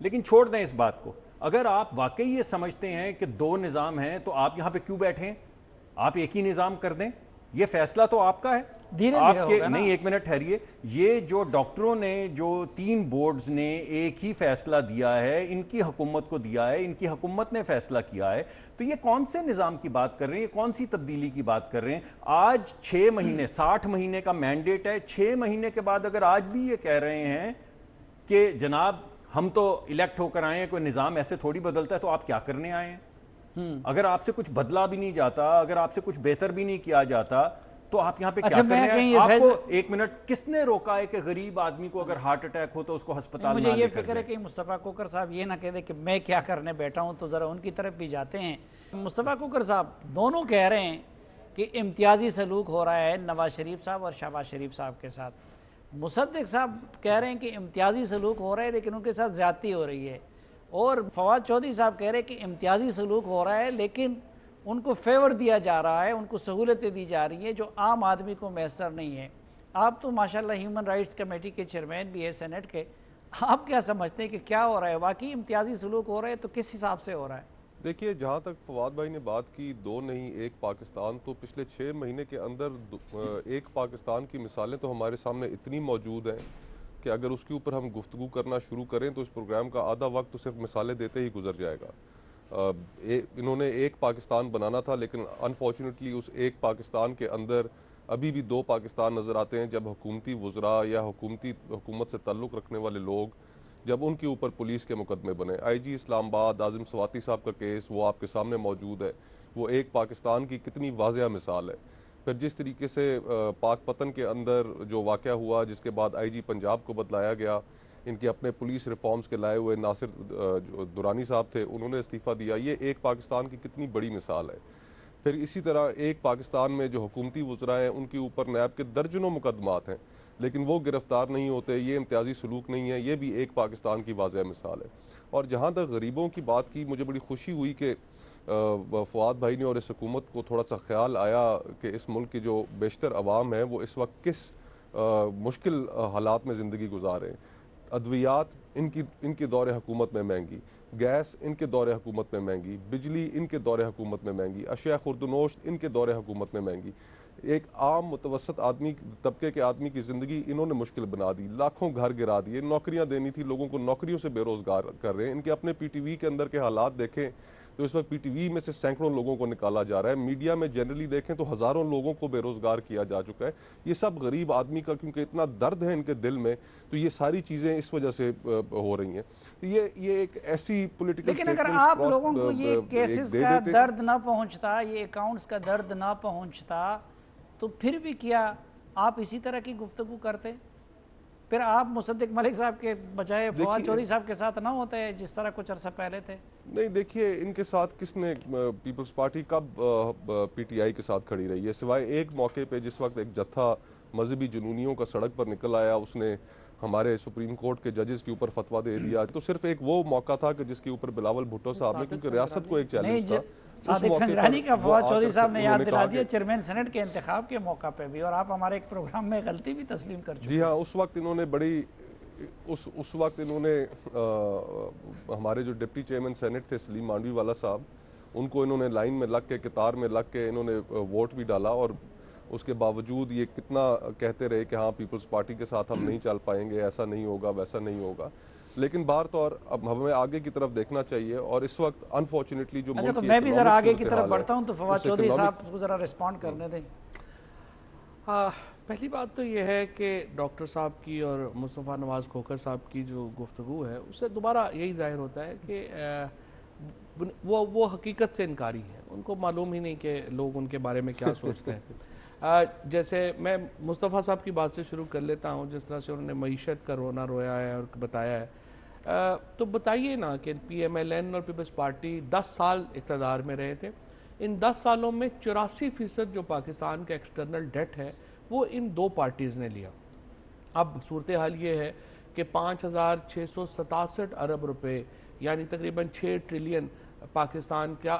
لیکن چھوڑ دیں اس بات کو. اگر آپ واقعی یہ سمجھتے ہیں کہ دو نظام ہیں تو آپ یہاں پہ کیوں بیٹھے ہیں؟ آپ ایک ہی نظام کر دیں. یہ فیصلہ تو آپ کا ہے. آپ کے نہیں، ایک منٹ ٹھہریے. یہ جو ڈاکٹروں نے، جو 3 بورڈز نے ایک ہی فیصلہ دیا ہے، ان کی حکومت کو دیا ہے، ان کی حکومت نے فیصلہ کیا ہے، تو یہ کون سے نظام کی بات کر رہے ہیں؟ یہ کون سی تبدیلی کی بات کر رہے ہیں؟ آج 6 مہینے 60 مہینے کا مینڈیٹ ہے. 6 مہینے کے بعد اگر آج بھی یہ کہہ رہے ہیں کہ جناب ہم تو الیکٹ ہو کر آئے ہیں، کوئی نظام ایسے تھوڑی بدلتا ہے، تو آپ کیا کرنے آئے ہیں؟ اگر آپ سے کچھ بدلا بھی نہیں جاتا، اگر آپ سے کچھ بہتر بھی نہیں کیا جاتا، تو آپ یہاں پہ کیا کرنے آئے؟ آپ کو ایک منٹ، کس نے روکا ہے کہ غریب آدمی کو اگر ہارٹ اٹیک ہو تو اس کو ہسپتال نہ لے کر مجھے یہ فکر ہے کہ مصطفیٰ کوکر صاحب یہ نہ کہہ دے کہ میں کیا کرنے بیٹھا ہوں، تو ذرا ان کی طرف بھی جاتے ہیں. مصطفیٰ کوکر صاحب دونوں کہہ رہے ہیں کہ امتیازی سلوک ہو رہا ہے نواز شریف صاحب اور شہباز شریف صاحب کے ساتھ. مصدق صاحب کہہ رہے ہیں کہ امتیازی سلوک ہو رہا ہے لیکن ان کے ساتھ زیادتی ہو رہی ہے. اور فواد چودھری صاحب کہہ رہے ہیں کہ امتیازی سلوک ہو رہا ہے لیکن ان کو فیور دیا جا رہا ہے، ان کو سہولتیں دی جا رہی ہیں جو عام آدمی کو میسر نہیں ہے. آپ تو ماشاءاللہ ہیومن رائٹس کمیٹی کے چیئرمین بھی ہے سینٹ کے، آپ کیا سمجھتے ہیں کہ کیا ہو رہا ہے؟ واقعی امتیازی سلوک ہو رہا ہے تو کس حساب سے ہو رہا ہے؟ دیکھیے، جہاں تک فواد بھائی نے بات کی 2 نہیں 1 پاکستان، تو پچھلے 6 مہینے کے اندر 1 پاکستان کی مثالیں تو ہمارے سامنے اتنی موجود ہیں کہ اگر اس کے اوپر ہم گفتگو کرنا شروع کریں تو اس پروگرام کا آدھا وقت تو صرف مثالیں دیتے ہی گزر جائے گا. انہوں نے 1 پاکستان بنانا تھا، لیکن انفارچونیٹلی اس 1 پاکستان کے اندر ابھی بھی 2 پاکستان نظر آتے ہیں. جب حکومتی وزراء یا حکومت سے تعلق رکھنے والے لوگ، جب ان کے اوپر پولیس کے مقدمے بنے، آئی جی اسلام آباد عاظم سواتی صاحب کا کیس وہ آپ کے سامنے موجود ہے، وہ 1 پاکستان کی کتنی واضح مثال ہے. پھر جس طریقے سے پاک پتن کے اندر جو واقعہ ہوا، جس کے بعد آئی جی پنجاب کو بدلایا گیا، ان کے اپنے پولیس ریفارمز کے لائے ہوئے ناصر درانی صاحب تھے، انہوں نے استعفیٰ دیا. یہ 1 پاکستان کی کتنی بڑی مثال ہے. پھر اسی طرح 1 پاکستان میں جو حکومتی وزراء ہیں ان کے اوپر نیب کے درجنوں مقدمات ہیں لیکن وہ گرفتار نہیں ہوتے. یہ امتیازی سلوک نہیں ہے، یہ بھی 1 پاکستان کی واضح مثال ہے. اور جہاں تک غریبوں کی بات کی، مجھے بڑی خوشی ہوئی کہ فواد بھائی نے اور اس حکومت کو تھوڑا سا خیال آیا کہ اس ملک کی جو بیشتر عوام ہے وہ اس وقت کس مشکل حالات میں زندگی گزار رہے ہیں. ادویات ان کی دور حکومت میں مہنگی، گیس ان کے دور حکومت میں مہنگی، بجلی ان کے دور حکومت میں مہنگی، اشیاء خوردنوشت ان کے دور حکومت میں مہنگی. ایک عام متوسط طبقے کے آدمی کی زندگی انہوں نے مشکل بنا دی. لاکھوں گھر گرا دیے. نوکریاں دینی تھی لوگوں کو، نوکریوں سے بے روزگار کر رہے ہیں. ان کے اپنے پی ٹی وی کے اندر کے حالات دیکھیں تو اس وقت پی ٹی وی میں سے سینکڑوں لوگوں کو نکالا جا رہا ہے. میڈیا میں جنرلی دیکھیں تو ہزاروں لوگوں کو بے روزگار کیا جا چکا ہے. یہ سب غریب آدمی کا، کیونکہ اتنا درد ہے ان کے دل میں، تو یہ ساری چیزیں اس وجہ سے ہو رہی ہیں. یہ ایک ایسی پولیٹیکل لیکن اگر آپ لوگوں کو یہ کیسز کا درد نہ پہنچتا، یہ اکاؤنٹس کا درد نہ پہنچتا، تو پھر بھی کیا آپ اسی طرح کی گفتگو کرتے؟ پھر آپ مصدق ملک صاحب کے بجائے فواد چودھری صاحب کے ساتھ نہ ہوتے جس طرح کچھ عرصہ پہلے تھے؟ نہیں، دیکھیے ان کے ساتھ کس نے، پیپلز پارٹی کب پی ٹی آئی کے ساتھ کھڑی رہی ہے سوائے ایک موقع پہ جس وقت ایک جتھا مذہبی جنونیوں کا سڑک پر نکل آیا، اس نے ہمارے سپریم کورٹ کے ججز کے اوپر فتویٰ دے دیا. تو صرف ایک وہ موقع تھا کہ جس کے اوپر بلاول بھٹو صاحب نے، کیونکہ ریاست کو ایک چیلنج تھا. صادق سنجرانی کا فواد چودھری صاحب نے یاد دلا دیا چیئرمین سینٹ کے انتخاب کے موقع پہ بھی، اور آپ ہمارے ایک پروگرام میں غلطی بھی تسلیم کر چکے. جی ہاں، اس وقت انہوں نے اس وقت انہوں نے ہمارے جو ڈپٹی چیئرمین سینٹ تھے سلیم مانڈوی والا صاحب، ان کو انہوں نے لائن میں لگ کے، قطار میں لگ کے انہوں نے ووٹ بھی ڈالا. اور اس کے باوجود یہ کتنا کہتے رہے کہ ہاں پیپلز پارٹی کے ساتھ ہم نہیں چل پائیں گے، ایسا نہیں ہوگا، ویسا نہیں ہوگا. لیکن بار طور اب ہمیں آگے کی طرف دیکھنا چاہیے. اور اس وقت انفارچونیٹلی جو اچھا، تو میں بھی ذرا آگے کی طرف بڑھتا ہوں تو فواد چودھری صاحب کو ذرا رسپونڈ کرنے دیں. پہلی بات تو یہ ہے کہ ڈاکٹر صاحب کی اور مصطفیٰ نواز کھوکھر صاحب کی جو گفتگو ہے اس سے دوبارہ یہی ظاہر ہوتا ہے کہ وہ حقیقت سے انکاری ہیں. ان کو معلوم ہی نہیں کہ لوگ ان کے بارے میں کیا سوچتے ہیں. جیسے میں مصطفیٰ صاحب کی بات سے شروع کر لیتا ہوں، جس طرح سے انہوں نے معیشت کا رونا رویا ہے اور بتایا ہے، تو بتائیے نا کہ پی ایم ایل این اور پیپلز پارٹی 10 سال اقتدار میں رہے تھے. ان 10 سالوں میں 84% جو پاکستان کا ایکسٹرنل ڈیٹ ہے وہ ان 2 پارٹیز نے لیا. اب صورتحال یہ ہے کہ 5,667 ارب روپے یعنی تقریباً 6 ٹریلین پاکستان کا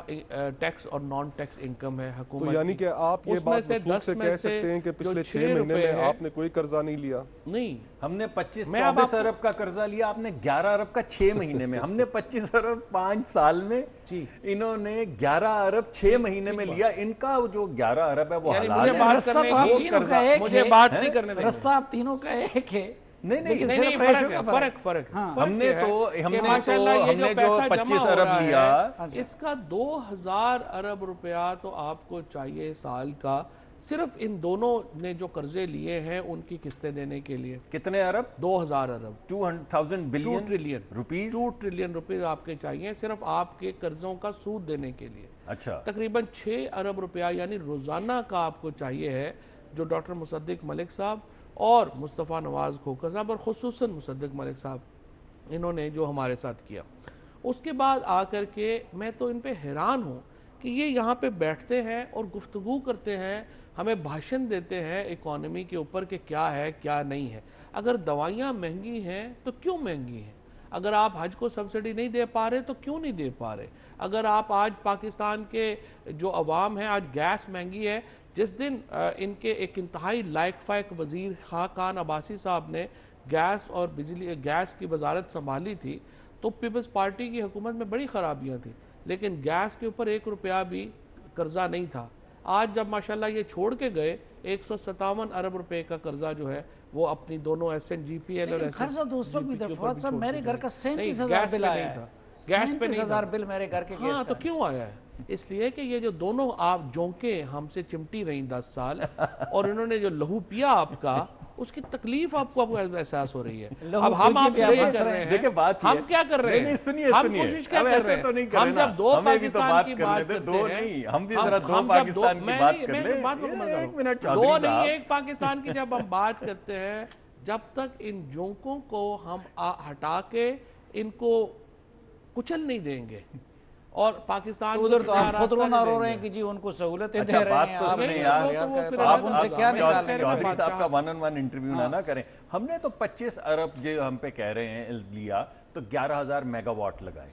ٹیکس اور نان ٹیکس انکم ہے حکومت تو یعنی کی، کہ آپ یہ اس میں بات سے وثوق 10 سے میں کہہ سے سکتے ہیں کہ جو پچھلے 6 6 مہینے روپے میں ہے، آپ نے کوئی قرضہ نہیں لیا؟ نہیں ہم نے 25 میں اب 24 ارب کا قرضہ لیا، آپ نے 11 ارب کا 6 مہینے میں. ہم نے 25 ارب 5 سال میں، جی انہوں نے 11 ارب 6 مہینے میں لیا. ان کا جو 11 ارب ہے وہ یعنی حلال مجھے ہے. بات رستہ کرنے تو آپ کی تینوں کا ایک مجھے ہے، بات نہیں کرنے دیں رستہ آپ تینوں کا ایک ہے. نہیں لیکن نہیں صرف نہیں ریشو فرق ہے، کا فرق ہم نے تو ہم نے جو 25 ارب لیا اس کا 2000 ارب روپیہ تو آپ کو چاہیے سال کا صرف ان دونوں نے جو قرضے لیے ہیں ان کی قسطیں دینے کے لیے. کتنے ارب؟ 2000 ارب 2,000 2 billion trillion rupees. 2 trillion rupees آپ کے چاہیے صرف آپ کے قرضوں کا سود دینے کے لیے. اچھا تقریباً 6 ارب روپیہ یعنی روزانہ کا آپ کو چاہیے ہے، جو ڈاکٹر مصدق ملک صاحب اور مصطفیٰ نواز کھوکھر صاحب اور خصوصاً مصدق ملک صاحب انہوں نے جو ہمارے ساتھ کیا. اس کے بعد آ کر کے میں تو ان پہ حیران ہوں کہ یہ یہاں پہ بیٹھتے ہیں اور گفتگو کرتے ہیں، ہمیں بھاشن دیتے ہیں اکانومی کے اوپر کہ کیا ہے کیا نہیں ہے. اگر دوائیاں مہنگی ہیں تو کیوں مہنگی ہیں؟ اگر آپ حج کو سبسڈی نہیں دے پا رہے تو کیوں نہیں دے پا رہے؟ اگر آپ آج پاکستان کے جو عوام ہیں، آج گیس مہنگی ہے. جس دن ان کے ایک انتہائی لائق فائق وزیر خاقان عباسی صاحب نے گیس اور گیس کی وزارت سنبھالی تھی تو پیپلز پارٹی کی حکومت میں بڑی خرابیاں تھیں، لیکن گیس کے اوپر 1 روپیہ بھی قرضہ نہیں تھا. آج جب ماشاءاللہ یہ چھوڑ کے گئے 157 ارب روپے کا قرضہ جو ہے وہ اپنی دونوں S N G P L اور ایس این خرچہ دوستوں بھی جی فواد صاحب میرے گھر کا 37,000 گیس بل پہ آیا نہیں ہے. تھا، گیس پہ نہیں 37,000 بل میرے گھر کے گیس ہاں کا. تو کیوں آیا ہے؟ اس لیے کہ یہ جو دونوں آپ جونکیں ہم سے چمٹی رہیں 10 سال اور انہوں نے جو لہو پیا آپ کا، اس کی تکلیف آپ کو احساس ہو رہی ہے. اب ہم آپ سے یہ کر رہے دیکھیں بات ہیں، ہم کیا کر رہے ہیں؟ ہم کوشش کیا کر رہے ہیں؟ ہم جب دو پاکستان کی بات کرتے ہیں، ہم بھی ذرا دو پاکستان کی بات کر لیں. ایک منٹ دو نہیں، ایک پاکستان کی جب ہم بات کرتے ہیں، جب تک ان جونکوں کو ہم ہٹا کے ان کو کچل نہیں دیں گے اور پاکستان ادھر تو آپ خود رونا رو رہے ہیں کہ جی ان کو سہولتیں دے رہے ہیں. بات تو سنیں یار، آپ ان سے کیا نکالیں؟ چودھری صاحب کا 1-on-1 انٹرویو نہ کریں. ہم نے تو 25 ارب جو ہم پہ کہہ رہے ہیں لیا تو 11,000 میگا واٹ لگائے.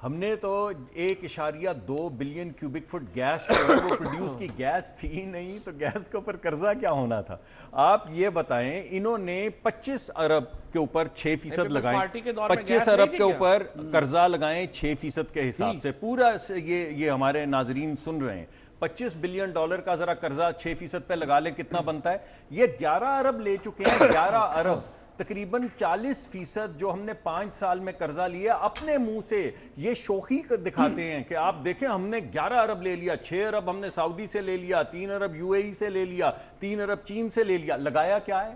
ہم نے تو 1.2 بلین کیوبک فٹ گیس کو پروڈیوس کی. گیس تھی نہیں تو گیس کے اوپر قرضہ کیا ہونا تھا؟ آپ یہ بتائیں. انہوں نے 25 ارب کے اوپر 6% لگائیں، 25 ارب کے اوپر قرضہ لگائیں 6% کے حساب سے. پورا یہ ہمارے ناظرین سن رہے ہیں. $25 بلین کا ذرا قرضہ 6% پہ لگا لیں کتنا بنتا ہے. یہ 11 ارب لے چکے ہیں. 11 ارب تقریباً 40% جو ہم نے 5 سال میں قرضہ لیا. اپنے منہ سے یہ شوخی دکھاتے ہیں کہ آپ دیکھیں ہم نے 11 ارب لے لیا، 6 ارب ہم نے سعودی سے لے لیا، 3 ارب UAE سے لے لیا، 3 ارب چین سے لے لیا. لگایا کیا ہے؟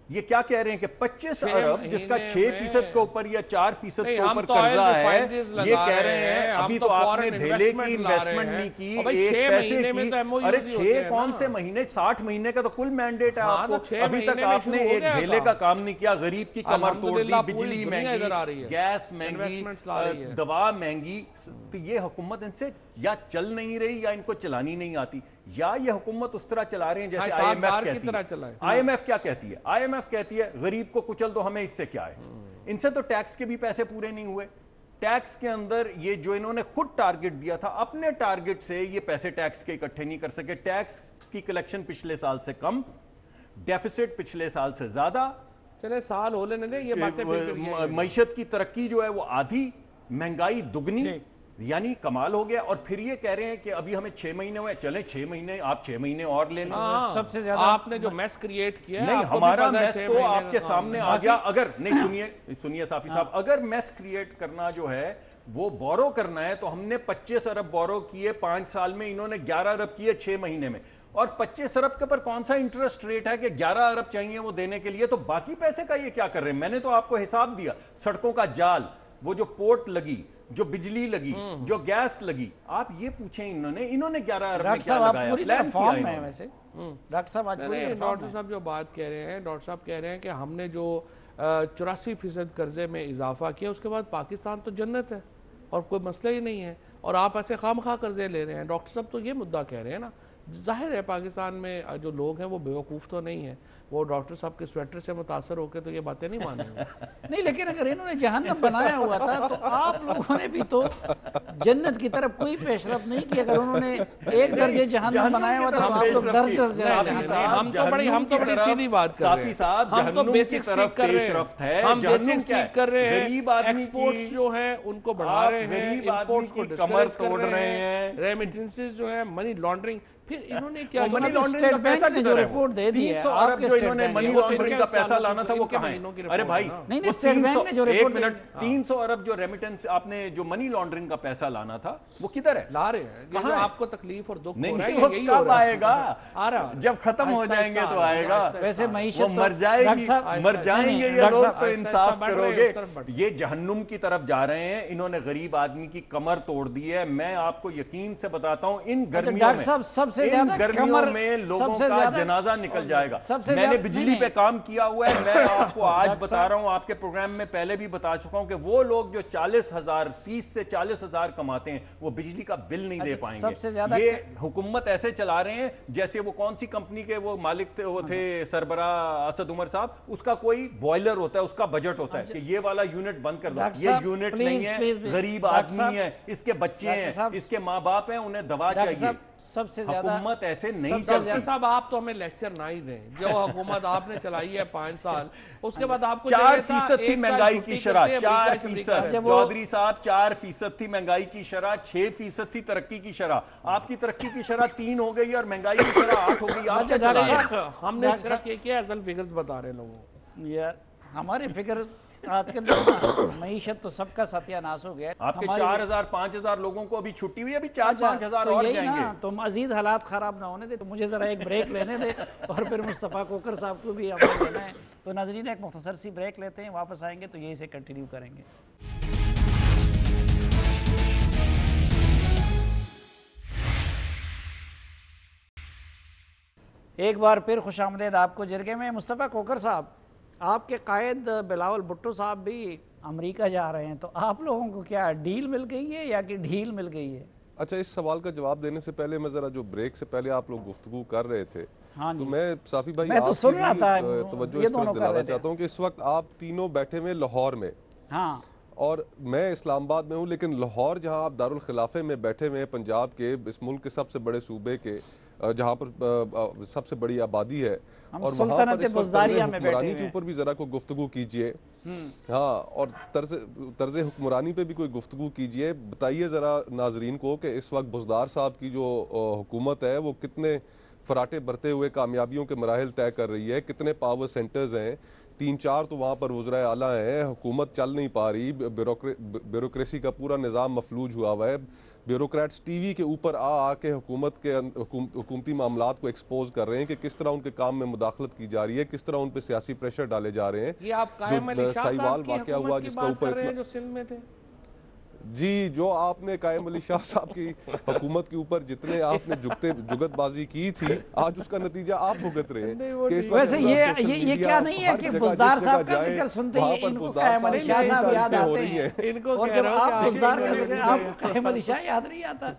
یہ کیا کہہ رہے ہیں کہ 25 ارب جس کا 6% کے اوپر یا 4% کے اوپر قرضہ ہے، یہ کہہ رہے ہیں ابھی تو آپ نے دھیلے کی انویسٹمنٹ نہیں کی، ایک پیسے کی. ارے 6 کون سے مہینے؟ 60 مہینے کا تو کل مینڈیٹ ہے آپ کو. ابھی تک آپ نے ایک دھیلے کا کام نہیں کیا. غریب کی کمر توڑ دی، بجلی مہنگی، گیس مہنگی، دوا مہنگی. تو یہ حکومت ان سے یا چل نہیں رہی یا ان کو چلانی نہیں آتی، یا یہ حکومت اس طرح چلا رہے ہیں جیسے IMF کہتی ہے. IMF کیا کہتی ہے؟ IMF کہتی ہے غریب کو کچل دو، ہمیں اس سے کیا ہے. ان سے تو ٹیکس کے بھی پیسے پورے نہیں ہوئے. ٹیکس کے اندر یہ جو انہوں نے خود ٹارگٹ دیا تھا، اپنے ٹارگٹ سے یہ پیسے ٹیکس کے اکٹھے نہیں کر سکے. ٹیکس کی کلیکشن پچھلے سال سے کم، ڈیفیسٹ پچھلے سال سے زیادہ. چلے سال ہو لینے دیں، یہ باتیں معیشت کی ترقی جو ہے وہ آدھی، مہنگائی دگنی. یعنی کمال ہو گیا. اور پھر یہ کہہ رہے ہیں کہ ابھی ہمیں 6 مہینے ہوئے. چلیں 6 مہینے، آپ 6 مہینے اور لے لیں. سب سے زیادہ آپ نے جو میس کریٹ کیا ہے، نہیں ہمارا میس تو آپ کے سامنے آ گیا. اگر نہیں سنیے صافی صاحب، اگر میس کریٹ کرنا جو ہے وہ بورو کرنا ہے تو ہم نے 25 ارب بورو کیے 5 سال میں، انہوں نے 11 ارب کیے 6 مہینے میں. اور 25 ارب کے پر کون سا انٹرسٹ ریٹ ہے کہ 11 ارب چاہیے وہ دینے کے لیے؟ تو باقی پیسے کا یہ کیا کر رہے ہیں؟ میں نے تو آپ کو حساب دیا. سڑکوں کا جال، وہ جو پورٹ لگی، جو بجلی لگی، جو گیس لگی، آپ یہ پوچھیں انہوں نے 11 ارب میں کیا لگایا؟ پلان کیا ہے ویسے ڈاکٹر صاحب آج ڈاکٹر صاحب جو بات کہہ رہے ہیں، ڈاکٹر صاحب کہہ رہے ہیں کہ ہم نے جو 84% قرضے میں اضافہ کیا، اس کے بعد پاکستان تو جنت ہے اور کوئی مسئلہ ہی نہیں ہے، اور آپ ایسے خام خواہ قرضے لے رہے ہیں. ڈاکٹر صاحب تو یہ مدعا کہہ رہے ہیں نا، ظاہر ہے پاکستان میں جو لوگ ہیں وہ بیوقوف تو نہیں ہیں، وہ ڈاکٹر صاحب کے سویٹر سے متاثر ہو کے تو یہ باتیں نہیں مانیں گے۔ نہیں لیکن اگر انہوں نے جہنم بنایا ہوا تھا تو آپ لوگوں نے بھی تو جنت کی طرف کوئی پیش رفت نہیں کی۔ اگر انہوں نے ایک درجے جہنم بنایا ہوا تھا تو آپ لوگ درجہ ہم تو بڑی سیدھی بات کر رہے ہیں، ہم تو بیسک سٹیک کر رہے ہیں، ہم بیسک سٹیک کر رہے ہیں، ایکسپورٹس جو ہیں ان کو بڑھا رہے ہیں، امپورٹس کو ڈسکریج کر رہے ہیں، ریمیٹنسز جو ہیں، منی لانڈرنگ۔ پھر انہوں نے کیا منی لانڈرنگ کا پیسہ نے جو رپورٹ دے دی ہے 300 ارب جو انہوں نے منی لانڈرنگ کا پیسہ لانا تھا وہ کہاں ہے؟ ارے بھائی نہیں اسٹیٹ بینک نے جو ایک رپورٹ منٹ 300 ارب جو ریمیٹنس آپ نے جو منی لانڈرنگ کا پیسہ لانا تھا وہ کدھر ہے؟ لا رہے ہیں، یہ جو آپ کو تکلیف اور دکھ ہو رہا ہے نہیں وہ یہی کب آئے گا؟ آ رہا جب ختم ہو جائیں گے تو آئے گا۔ ویسے معیشت وہ مر جائے گی، مر جائیں گے یہ لوگ تو انصاف کرو گے۔ یہ جہنم کی طرف جا رہے ہیں، انہوں نے غریب آدمی کی کمر توڑ دی ہے۔ میں آپ کو یقین سے بتاتا ہوں ان گرمیوں میں لوگوں کا جنازہ نکل جائے گا۔ میں نے بجلی پہ کام کیا ہوا ہے، میں آپ کو آج بتا رہا ہوں، آپ کے پروگرام میں پہلے بھی بتا چکا ہوں کہ وہ لوگ جو 40,000 30 سے 40,000 کماتے ہیں وہ بجلی کا بل نہیں دے پائیں گے۔ یہ حکومت ایسے چلا رہے ہیں جیسے وہ کون سی کمپنی کے وہ مالک تھے، وہ تھے سربراہ اسد عمر صاحب، اس کا کوئی بوائلر ہوتا ہے، اس کا بجٹ ہوتا ہے کہ یہ والا یونٹ بند کر دو۔ یہ یونٹ نہیں ہے، غریب آدمی ہے، اس کے بچے ہیں، اس کے ماں باپ ہیں، انہیں دوا چاہیے۔ سب سے زیادہ حکومت ایسے نہیں ڈاکٹر صاحب آپ تو ہمیں لیکچر نہ ہی دیں، جو حکومت آپ نے چلائی ہے 5 سال، اس کے بعد آپ کو 4% تھی مہنگائی کی شرح، 4%۔ چودھری صاحب 4% تھی مہنگائی کی شرح، 6% تھی ترقی کی شرح۔ آپ کی ترقی کی شرح 3 ہو گئی اور مہنگائی کی شرح 8 ہو گئی۔ آپ کیا چلا رہے ہیں؟ ہم نے صرف یہ کیا اصل فگرز بتا رہے لوگوں کو۔ یار ہمارے فکر آج کل معیشت تو سب کا ستیہ ناش ہو گیا۔ آپ کے 4,000 5,000 لوگوں کو ابھی چھٹی ہوئی ہے، ابھی 4-5,000 اور جائیں گے۔ تو مزید حالات خراب نہ ہونے دے، تو مجھے ذرا ایک بریک لینے دے اور پھر مصطفیٰ کوکر صاحب کو بھی ہمیں لینا ہے۔ تو ناظرین ایک مختصر سی بریک لیتے ہیں، واپس آئیں گے تو یہی سے کنٹینیو کریں گے۔ ایک بار پھر خوش آمدید آپ کو جرگے میں۔ مصطفیٰ کوکر صاحب، آپ کے قائد بلاول بھٹو صاحب بھی امریکہ جا رہے ہیں، تو آپ لوگوں کو کیا ڈیل مل گئی ہے یا کہ ڈھیل مل گئی ہے؟ اچھا، اس سوال کا جواب دینے سے پہلے میں ذرا جو بریک سے پہلے آپ لوگ گفتگو کر رہے تھے تو میں صافی بھائی آپ کی توجہ اس طرف دلانا چاہتا ہوں کہ اس وقت آپ تینوں بیٹھے ہوئے لاہور میں، اور میں اسلام آباد میں ہوں، لیکن لاہور جہاں آپ دارالخلافے میں بیٹھے ہوئے ہیں، پنجاب کے اس ملک کے سب سے بڑے صوبے کے، جہاں پر سب سے بڑی آبادی ہے، اور وہاں پر اس وقت طرز حکمرانی کے اوپر بھی ذرا کوئی گفتگو کیجئے۔ ہاں، اور طرز حکمرانی پہ بھی کوئی گفتگو کیجئے۔ بتائیے ذرا ناظرین کو کہ اس وقت بزدار صاحب کی جو حکومت ہے وہ کتنے فراٹے برتے ہوئے کامیابیوں کے مراحل طے کر رہی ہے، کتنے پاور سینٹرز ہیں، 3-4 تو وہاں پر وزرائے اعلیٰ ہیں، حکومت چل نہیں پا رہی، بیوروکریسی کا پورا نظام مفلوج ہوا ہوا ہے، بیوروکریٹس ٹی وی کے اوپر آ کے حکومتی معاملات کو ایکسپوز کر رہے ہیں کہ کس طرح ان کے کام میں مداخلت کی جا رہی ہے، کس طرح ان پہ سیاسی پریشر ڈالے جا رہے ہیں۔ یہ آپ قائم علی شاہ صاحب کی حکومت کی بات کر رہے ہیں جو سندھ میں تھے؟ جی، جو آپ نے قائم علی شاہ صاحب کی حکومت کے اوپر جتنے آپ نے جگت بازی کی تھی، آج اس کا نتیجہ آپ بھگت رہے ہیں۔ ویسے یہ کیا نہیں ہے کہ بزدار صاحب کا ذکر سنتے ہی ان کو قائم علی شاہ صاحب یاد آتے ہیں، اور جب آپ بزدار کا ذکر آپ قائم علی شاہ یاد نہیں آتا؟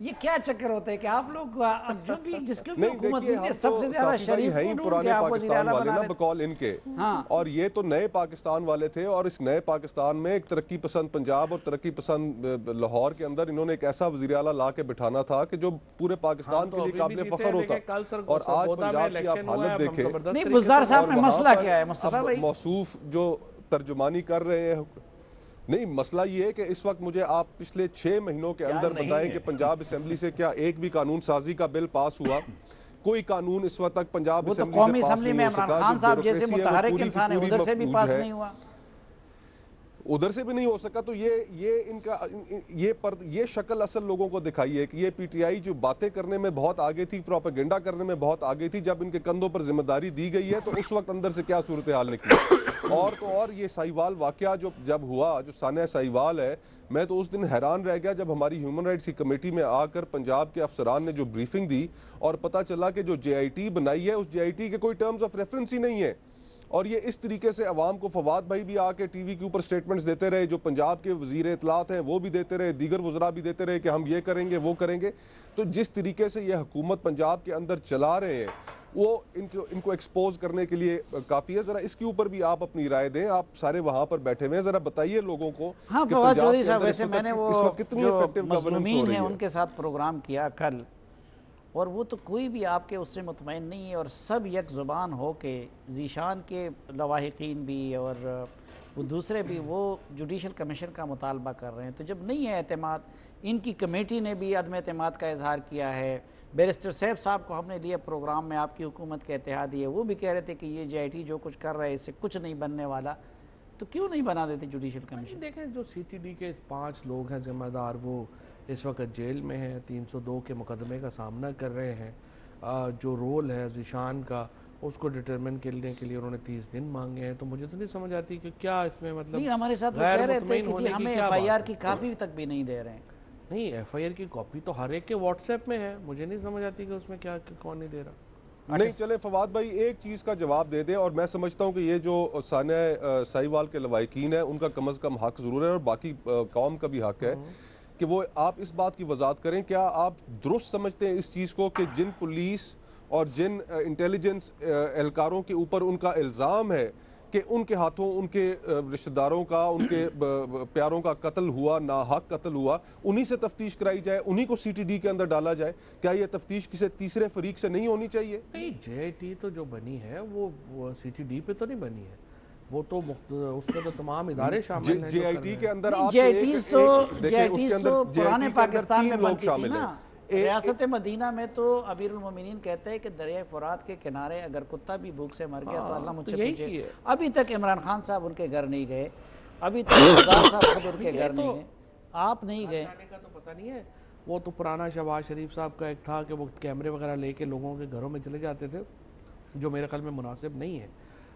یہ کیا چکر ہوتا ہے کہ آپ لوگ جو بھی جس کی بھی حکومت میں سب سے زیادہ شریف کو ڈھونڈ کے آپ وزیر اعلیٰ بنا رہے بقول ان کے، اور یہ تو نئے پاکستان والے تھے، اور اس نئے پاکستان میں ایک ترقی پسند پنجاب اور ترقی پسند لاہور کے اندر انہوں نے ایک ایسا وزیر اعلیٰ لا کے بٹھانا تھا کہ جو پورے پاکستان کے لیے قابل فخر ہوتا، اور آج پنجاب کی آپ حالت دیکھیں۔ نہیں، بزدار صاحب میں مسئلہ کیا ہے مصطفیٰ بھائی؟ موصوف جو ترجمانی کر رہے ہیں، نہیں، مسئلہ یہ ہے کہ اس وقت مجھے آپ پچھلے 6 مہینوں کے اندر بتائیں کہ پنجاب اسمبلی سے کیا ایک بھی قانون سازی کا بل پاس ہوا؟ کوئی قانون اس وقت تک پنجاب اسمبلی سے قومی پاس اسمبلی میں عمران خان صاحب جیسے متحرک انسان ہے، ادھر سے بھی پاس نہیں ہوا، ادھر سے بھی نہیں ہو سکا۔ تو یہ شکل اصل لوگوں کو دکھائی ہے کہ یہ پی ٹی آئی جو باتیں کرنے میں بہت آگے تھی، پروپیگنڈا کرنے میں بہت آگے تھی، جب ان کے کندھوں پر ذمہ داری دی گئی ہے تو اس وقت اندر سے کیا صورتحال نکلی۔ اور تو اور یہ سائیوال واقعہ جب ہوا، جو سانحہ سائیوال ہے، میں تو اس دن حیران رہ گیا جب ہماری ہیومن رائٹس کی کمیٹی میں آ کر پنجاب کے افسران نے جو بریفنگ دی اور پتہ چلا کہ جو جے آئی ٹی بنائی ہے اس جے آئی ٹی کے کوئی ٹرمز آف ریفرنس ہی نہیں ہے، اور یہ اس طریقے سے عوام کو فواد بھائی بھی آ کے ٹی وی کے اوپر سٹیٹمنٹس دیتے رہے, جو پنجاب کے وزیر اطلاعات ہیں وہ بھی دیتے رہے, دیگر وزراء بھی دیتے رہے کہ ہم یہ کریں گے وہ کریں گے. تو جس طریقے سے یہ حکومت پنجاب کے اندر چلا رہے ہیں وہ ان کو ایکسپوز کرنے کے لیے کافی ہے. ذرا اس کے اوپر بھی آپ اپنی رائے دیں, آپ سارے وہاں پر بیٹھے ہوئے ہیں, ذرا بتائیے لوگوں کو. ہاں فواد چودھری صاحب, ویسے میں نے وہ جو مظلومین ہیں ان کے ساتھ پروگرام کیا کل, اور وہ تو کوئی بھی آپ کے اس سے مطمئن نہیں ہے, اور سب یک زبان ہو کے ذیشان کے لواحقین بھی اور وہ دوسرے بھی وہ جوڈیشل کمیشن کا مطالبہ کر رہے ہیں. تو جب نہیں ہے اعتماد, ان کی کمیٹی نے بھی عدم اعتماد کا اظہار کیا ہے. بیرسٹر سیف صاحب کو ہم نے لیا پروگرام میں, آپ کی حکومت کے اتحادی ہے, وہ بھی کہہ رہے تھے کہ یہ JIT جو کچھ کر رہے ہیں اس سے کچھ نہیں بننے والا. تو کیوں نہیں بنا دیتے جوڈیشل کمیشن؟ دیکھیں جو CTD کے 5 لوگ ہیں ذمہ دار, وہ اس وقت جیل میں ہیں, 302 کے مقدمے کا سامنا کر رہے ہیں. جو رول ہے ذیشان کا اس کو ڈٹرمن کرنے کے لیے انہوں نے 30 دن مانگے ہیں. تو مجھے تو نہیں سمجھ آتی کہ کیا اس میں مطلب نہیں, ہمارے ساتھ وہ کہہ رہے تھے کہ ہمیں FIR کی کاپی تک بھی نہیں دے رہے ہیں. نہیں, FIR کی کاپی تو ہر ایک کے واٹس ایپ میں ہے, مجھے نہیں سمجھ آتی کہ اس میں کیا کون نہیں دے رہا. نہیں چلے فواد بھائی ایک چیز کا جواب دے دیں, اور میں سمجھتا ہوں کہ یہ جو سانحہ ساہیوال کے لواحقین ہیں ان کا کم از کم حق ضرور ہے, اور باقی قوم کا بھی حق ہے کہ وہ آپ اس بات کی وضاحت کریں. کیا آپ درست سمجھتے ہیں اس چیز کو کہ جن پولیس اور جن انٹیلیجنس اہلکاروں کے اوپر ان کا الزام ہے کہ ان کے ہاتھوں ان کے رشتہ داروں کا, ان کے پیاروں کا قتل ہوا, ناحق قتل ہوا, انہی سے تفتیش کرائی جائے, انہی کو CTD کے اندر ڈالا جائے؟ کیا یہ تفتیش کسی تیسرے فریق سے نہیں ہونی چاہیے؟ نہیں, JIT تو جو بنی ہے وہ CTD پہ تو نہیں بنی ہے, وہ تو اس میں تو تمام ادارے شامل ہیں. JIT کے اندر آپ JITs تو پرانے پاکستان میں بنتی تھی نا. ریاست مدینہ میں تو امیر المومنین کہتے ہیں کہ دریائے فرات کے کنارے اگر کتا بھی بھوک سے مر گیا تو اللہ مجھ سے پوچھے. ابھی تک عمران خان صاحب ان کے گھر نہیں گئے, ابھی تک سردار صاحب خود ان کے گھر نہیں گئے, آپ نہیں گئے. جانے کا تو پتہ نہیں ہے, وہ تو پرانا شہباز شریف صاحب کا ایک تھا کہ وہ کیمرے وغیرہ لے کے لوگوں کے گھروں میں چلے جاتے تھے, جو میرے خیال میں مناسب نہیں ہے.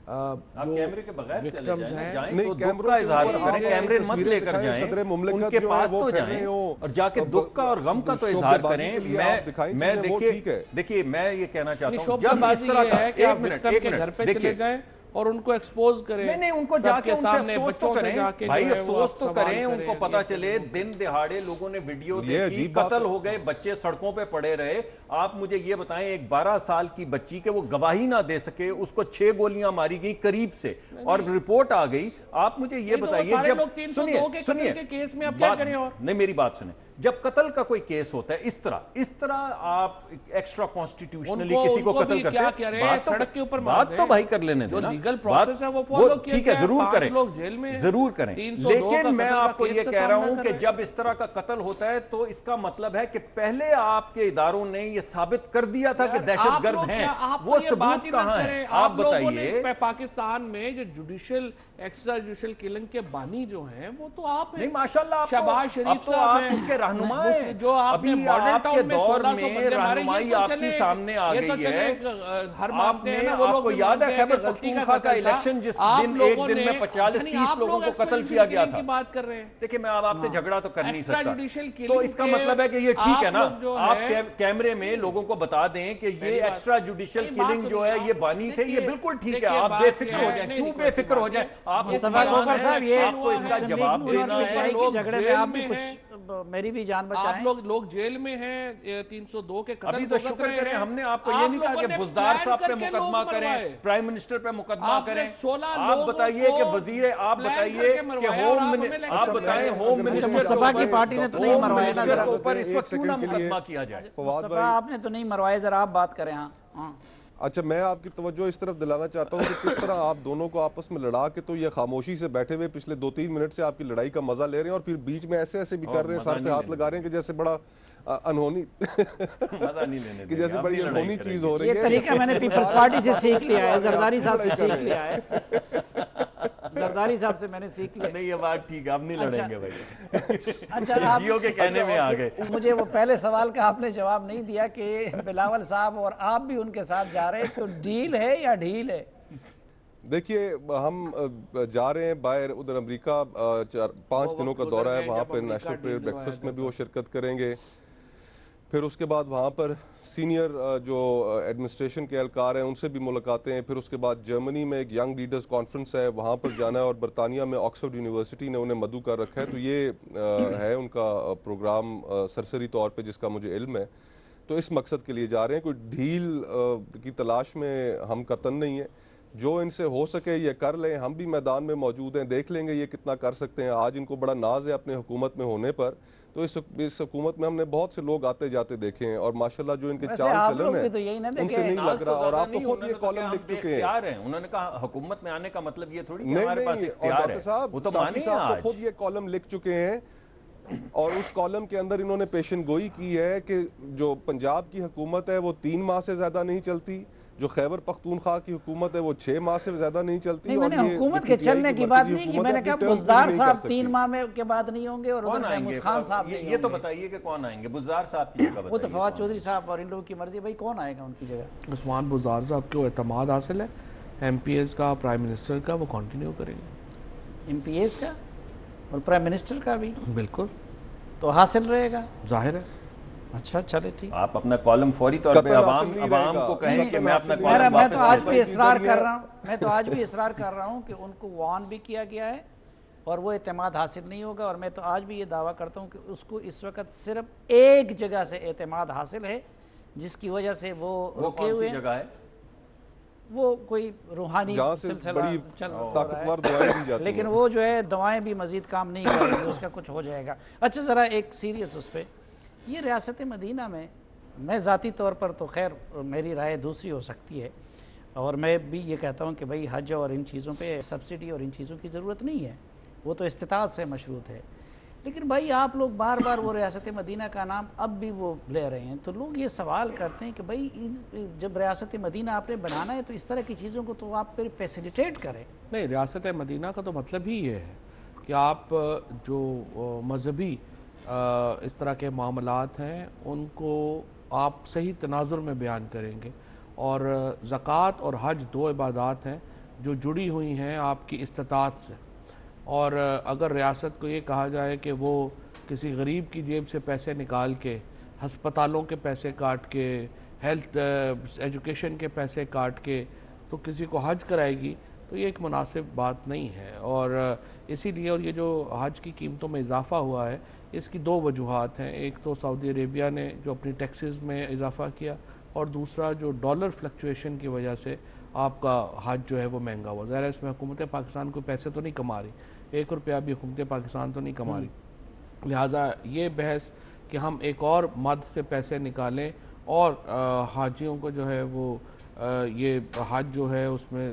آپ کیمرے کے بغیر وکٹمز ہیں, جائیں تو دکھ کا اظہار کریں, کیمرے مت لے کر جائیں, ان کے پاس تو جائیں اور جا کے دکھ کا اور غم کا تو اظہار کریں. میں دیکھیے میں یہ کہنا چاہتا ہوں, جب اس طرح کا ایک منٹ دیکھیے اور ان کو ایکسپوز کریں, نہیں ان کو جا کے ان سے افسوس تو کریں بھائی, افسوس تو کریں, ان کو پتا چلے دن دہاڑے لوگوں نے ویڈیو دیکھی, قتل ہو گئے, بچے سڑکوں پہ پڑے رہے. آپ مجھے یہ بتائیں, ایک 12 سال کی بچی کے وہ گواہی نہ دے سکے, اس کو 6 گولیاں ماری گئی قریب سے اور رپورٹ آ گئی. آپ مجھے یہ بتائیے, جب سنیے نہیں میری بات سنیں, جب قتل کا کوئی کیس ہوتا ہے اس طرح آپ ایکسٹرا کانسٹیٹیوشنلی کسی کو قتل کرتے ہیں, بات تو بھائی کر لینے دینا, لیگل پروسیس ہے وہ فالو کیا ٹھیک ہے, ضرور کریں, لیکن میں آپ کو یہ کہہ رہا ہوں کہ جب اس طرح کا قتل ہوتا ہے تو اس کا مطلب ہے کہ پہلے آپ کے اداروں نے یہ ثابت کر دیا تھا کہ دہشت گرد ہیں, وہ ثبوت کہاں ہے آپ بتائیے. پاکستان میں جو جوڈیشل ایکسٹرا جوڈیشل کلنگ کے بانی جو ہیں وہ تو آپ ہیں. نہیں ماشاءاللہ, شہباز شریف تو آپ ان کے رہنما ہیں, جو آپ نے ماڈرن ٹاؤن میں 1600 بندے مارے, رہنمائی آپ کی سامنے آ گئی ہے. ہر مانتے ہیں نا وہ لوگ, آپ کو یاد ہے خیبر پختونخوا کا الیکشن جس دن ایک دن میں 45-30 لوگوں کو قتل کیا گیا تھا. دیکھیں میں آپ سے جھگڑا تو کر نہیں سکتا, تو اس کا مطلب ہے کہ یہ ٹھیک ہے نا, آپ کیمرے میں لوگوں کو بتا دیں کہ یہ ایکسٹرا جوڈیشل کلنگ جو ہے یہ بانی تھے, یہ بالکل ٹھیک ہے, آپ بے فکر ہو جائیں. کیوں بے فکر ہو جائیں آپ؟ آپ کو اس کا جواب دینا ہے. جھگڑے میں آپ بھی کچھ میری بھی جان بچائیں. آپ لوگ جیل میں ہیں 302 کے قتل. ابھی تو شکر کریں, ہم نے آپ کو یہ نہیں کہا کہ بزدار صاحب پہ مقدمہ کریں, پرائم منسٹر پہ مقدمہ کریں. آپ بتائیے کہ وزیر, آپ بتائیے کہ آپ بتائیں ہوم منسٹر مصطفیٰ کی پارٹی نے تو نہیں مروایا نا, کے اوپر اس وقت کیوں نہ مقدمہ کیا جائے؟ مصطفیٰ آپ نے تو نہیں مروایا, ذرا آپ بات کریں. ہاں اچھا, میں آپ کی توجہ اس طرف دلانا چاہتا ہوں کہ کس طرح آپ دونوں کو آپس میں لڑا کے تو یہ خاموشی سے بیٹھے ہوئے پچھلے 2-3 منٹ سے آپ کی لڑائی کا مزہ لے رہے ہیں, اور پھر بیچ میں ایسے بھی کر رہے ہیں, سر پہ ہاتھ لگا رہے ہیں کہ جیسے بڑا انہونی کہ جیسے بڑی انہونی چیز ہو رہی ہے. یہ طریقہ میں نے پیپلز پارٹی سے سیکھ لیا ہے, زرداری صاحب سے سیکھ لیا ہے, زرداری صاحب سے میں نے سیکھ لیا. نہیں یہ بات ٹھیک ہے, اب نہیں لڑیں گے بھائی. اچھا, جیو کے کہنے میں آ گئے. مجھے وہ پہلے سوال کا آپ نے جواب نہیں دیا کہ بلاول صاحب اور آپ بھی ان کے ساتھ جا رہے ہیں, تو ڈیل ہے یا ڈھیل ہے؟ دیکھیے ہم جا رہے ہیں باہر, ادھر امریکہ 5 دنوں کا دورہ ہے, وہاں پہ نیشنل پریئر بریکفسٹ میں بھی وہ شرکت کریں گے. پھر اس کے بعد وہاں پر سینئر جو ایڈمنسٹریشن کے اہلکار ہیں ان سے بھی ملاقاتیں ہیں. پھر اس کے بعد جرمنی میں ایک ینگ لیڈرز کانفرنس ہے, وہاں پر جانا ہے, اور برطانیہ میں آکسفورڈ یونیورسٹی نے انہیں مدعو کر رکھا ہے. تو یہ ہے ان کا پروگرام سرسری طور پہ جس کا مجھے علم ہے. تو اس مقصد کے لیے جا رہے ہیں, کوئی ڈھیل کی تلاش میں ہم قطعاً نہیں ہیں. جو ان سے ہو سکے یہ کر لیں, ہم بھی میدان میں موجود ہیں, دیکھ لیں گے یہ کتنا کر سکتے ہیں. آج ان کو بڑا ناز ہے اپنے حکومت میں ہونے پر, تو اس حکومت میں ہم نے بہت سے لوگ آتے جاتے دیکھے ہیں, اور ماشاءاللہ جو ان کے چال چلن ہے ان سے نہیں لگ رہا. اور آپ تو خود یہ کالم لکھ چکے ہیں. انہوں نے کہا حکومت میں آنے کا مطلب یہ تھوڑی کہ نہیں ہمارے پاس نہیں, اور اختیار ڈاکٹر ہے. صاحب وہ تو صافی مانے صاحب تو آج. خود یہ کالم لکھ چکے ہیں, اور اس کالم کے اندر انہوں نے پیشن گوئی کی ہے کہ جو پنجاب کی حکومت ہے وہ 3 ماہ سے زیادہ نہیں چلتی, جو خیبر پختونخوا کی حکومت ہے وہ 6 ماہ سے زیادہ نہیں چلتی. نہیں, میں نے حکومت کے چلنے کی بات نہیں کی, میں نے کہا بزدار صاحب 3 ماہ میں کے بعد نہیں ہوں گے, اور ادھر محمود خان صاحب نہیں ہوں گے. یہ تو بتائیے کہ کون آئیں گے بزدار صاحب کی جگہ. وہ تو فواد چودھری صاحب اور ان لوگوں کی مرضی, بھائی کون آئے گا ان کی جگہ؟ عثمان بزدار صاحب کو اعتماد حاصل ہے ایم پی ایز کا, پرائم منسٹر کا, وہ کنٹینیو کریں گے. ایم پی ایز کا اور پرائم منسٹر کا بھی بالکل تو حاصل رہے گا, ظاہر ہے. اچھا چلے ٹھیک. آپ اپنا کالم فوری طور پہ عوام کو کہیں کہ میں اپنا کالم میں تو آج واپس بھی اصرار کر رہا ہوں, میں تو آج بھی اصرار کر رہا ہوں کہ ان کو وارن بھی کیا گیا ہے اور وہ اعتماد حاصل نہیں ہوگا. اور میں تو آج بھی یہ دعویٰ کرتا ہوں کہ اس کو اس وقت صرف ایک جگہ سے اعتماد حاصل ہے جس کی وجہ سے وہ رکے ہوئے ہیں. جگہ ہے وہ کوئی روحانی سلسلہ چل طاقتور دعائیں دی جاتی ہیں, لیکن وہ جو ہے دعائیں بھی مزید کام نہیں کریں گے, اس کا کچھ ہو جائے گا. اچھا ذرا ایک سیریس اس پہ, یہ ریاست مدینہ میں ذاتی طور پر تو خیر میری رائے دوسری ہو سکتی ہے, اور میں بھی یہ کہتا ہوں کہ بھئی حج اور ان چیزوں پہ سبسڈی اور ان چیزوں کی ضرورت نہیں ہے, وہ تو استطاعت سے مشروط ہے. لیکن بھائی آپ لوگ بار بار وہ ریاست مدینہ کا نام اب بھی وہ لے رہے ہیں, تو لوگ یہ سوال کرتے ہیں کہ بھئی جب ریاست مدینہ آپ نے بنانا ہے تو اس طرح کی چیزوں کو تو آپ پھر فیسیلیٹیٹ کریں. نہیں, ریاست مدینہ کا تو مطلب ہی یہ ہے کہ آپ جو مذہبی اس طرح کے معاملات ہیں ان کو آپ صحیح تناظر میں بیان کریں گے. اور زکوٰۃ اور حج 2 عبادات ہیں جو جڑی ہوئی ہیں آپ کی استطاعت سے, اور اگر ریاست کو یہ کہا جائے کہ وہ کسی غریب کی جیب سے پیسے نکال کے, ہسپتالوں کے پیسے کاٹ کے, ہیلتھ ایجوکیشن کے پیسے کاٹ کے تو کسی کو حج کرائے گی, تو یہ ایک مناسب بات نہیں ہے. اور اسی لیے, اور یہ جو حج کی قیمتوں میں اضافہ ہوا ہے اس کی 2 وجوہات ہیں. ایک تو سعودی عربیہ نے جو اپنی ٹیکسز میں اضافہ کیا, اور دوسرا جو ڈالر فلکچویشن کی وجہ سے آپ کا حج جو ہے وہ مہنگا ہوا. ظاہر ہے اس میں حکومت پاکستان کو پیسے تو نہیں کما رہی, 1 روپیہ بھی حکومت پاکستان تو نہیں کما رہی. لہٰذا یہ بحث کہ ہم ایک اور مد سے پیسے نکالیں اور حاجیوں کو جو ہے وہ یہ حج جو ہے اس میں,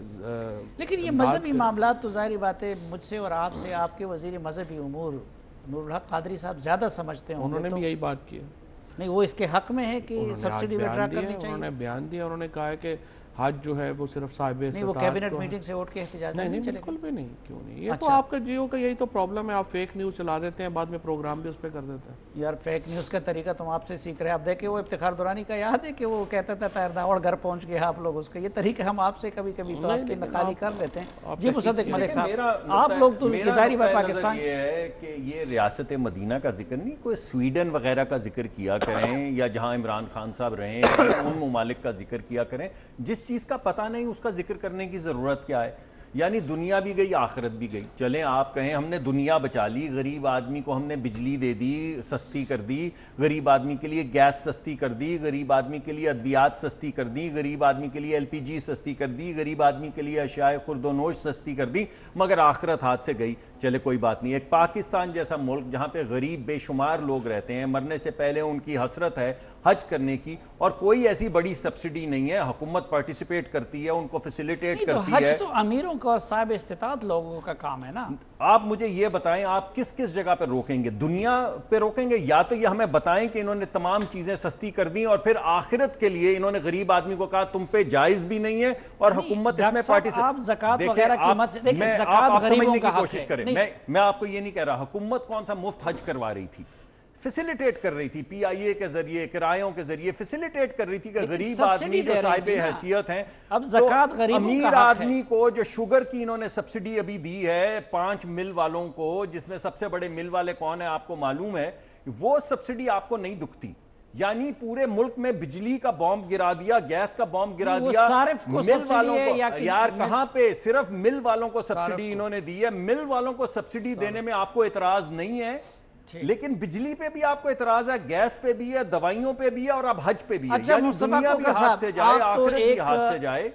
لیکن یہ مذہبی معاملات تو ظاہری بات ہے مجھ سے اور آپ سے آپ کے وزیر مذہبی امور نور الحق قادری صاحب زیادہ سمجھتے ہیں. انہوں نے بھی یہی بات کی ہے. نہیں, وہ اس کے حق میں ہے کہ سبسڈی وڈرا کرنی چاہیے. انہوں نے بیان دیا, انہوں نے کہا ہے کہ حج جو ہے وہ صرف صاحب استطاعت. نہیں, وہ کیبنٹ میٹنگ سے اٹھ کے احتجاج نہیں بالکل بھی نہیں. کیوں نہیں, یہ تو آپ کا جیو کا یہی تو پرابلم ہے, آپ فیک نیوز چلا دیتے ہیں, بعد میں پروگرام بھی اس پہ کر دیتے ہیں. یار فیک نیوز کا طریقہ تم آپ سے سیکھ رہے ہیں. اب دیکھیں وہ افتخار دورانی کا یاد ہے کہ وہ کہتا تھا پیرداوڑ گھر پہنچ گیا آپ لوگ, اس کا یہ طریقہ ہم آپ سے کبھی کبھی تو آپ کی نقالی کر لیتے ہیں. جی مصدق ملک صاحب, آپ لوگ تو ظاہری بات پاکستان, یہ ہے کہ یہ ریاست مدینہ کا ذکر نہیں, کوئی سویڈن وغیرہ کا ذکر کیا کریں یا جہاں عمران خان صاحب رہے ہیں ان ممالک کا ذکر کیا کریں. جس چیز کا پتہ نہیں اس کا ذکر کرنے کی ضرورت کیا ہے. یعنی دنیا بھی گئی آخرت بھی گئی. چلیں آپ کہیں ہم نے دنیا بچا لی, غریب آدمی کو ہم نے بجلی دے دی, سستی کر دی, غریب آدمی کے لیے گیس سستی کر دی, غریب آدمی کے لیے ادویات سستی کر دی, غریب آدمی کے لیے LPG سستی کر دی, غریب آدمی کے لیے اشیاء خرد و نوش سستی کر دی, مگر آخرت ہاتھ سے گئی. چلے کوئی بات نہیں. ایک پاکستان جیسا ملک جہاں پہ غریب بے شمار لوگ رہتے ہیں, مرنے سے پہلے ان کی حسرت ہے حج کرنے کی, اور کوئی ایسی بڑی سبسڈی نہیں ہے, حکومت پارٹیسپیٹ کرتی ہے, ان کو فیسیلیٹیٹ کرتی ہے. حج تو امیروں کا اور صاحب استطاعت لوگوں کا کام ہے نا. آپ مجھے یہ بتائیں آپ کس کس جگہ پہ روکیں گے؟ دنیا پہ روکیں گے, یا تو یہ ہمیں بتائیں کہ انہوں نے تمام چیزیں سستی کر دیں اور پھر آخرت کے لیے انہوں نے غریب آدمی کو کہا تم پہ جائز بھی نہیں ہے اور حکومت اس میں پارٹیسپیٹ. آپ زکوٰۃ وغیرہ کی مت سے دیکھیں, زکوٰۃ غریبوں کا حق ہے. میں آپ کو یہ نہیں کہہ رہا حکومت کون سا مفت حج کروا رہی تھی, فیسیلیٹیٹ کر رہی تھی, PIA کے ذریعے, کرایوں کے ذریعے فیسیلیٹیٹ کر رہی تھی کہ غریب آدمی جو صاحب حیثیت ہیں, اب زکوٰۃ غریبوں کا امیر آدمی کو جو شوگر کی انہوں نے سبسڈی ابھی دی ہے 5 مل والوں کو, جس میں سب سے بڑے مل والے کون ہیں آپ کو معلوم ہے, وہ سبسڈی آپ کو نہیں دکھتی. یعنی پورے ملک میں بجلی کا بومب گرا دیا, گیس کا بومب گرا وہ دیا, صارف کو مل سبسڈی والوں ہے کو یا یار کہاں پہ صرف مل والوں کو سبسڈی انہوں نے دی ہے. مل والوں کو سبسڈی دینے میں آپ کو اعتراض نہیں ہے, لیکن بجلی پہ بھی آپ کو اعتراض ہے, گیس پہ بھی ہے, دوائیوں پہ بھی ہے, اور اب حج پہ بھی ہے. یعنی دنیا بھی ہاتھ سے جائے, آخرت بھی ہاتھ سے جائے.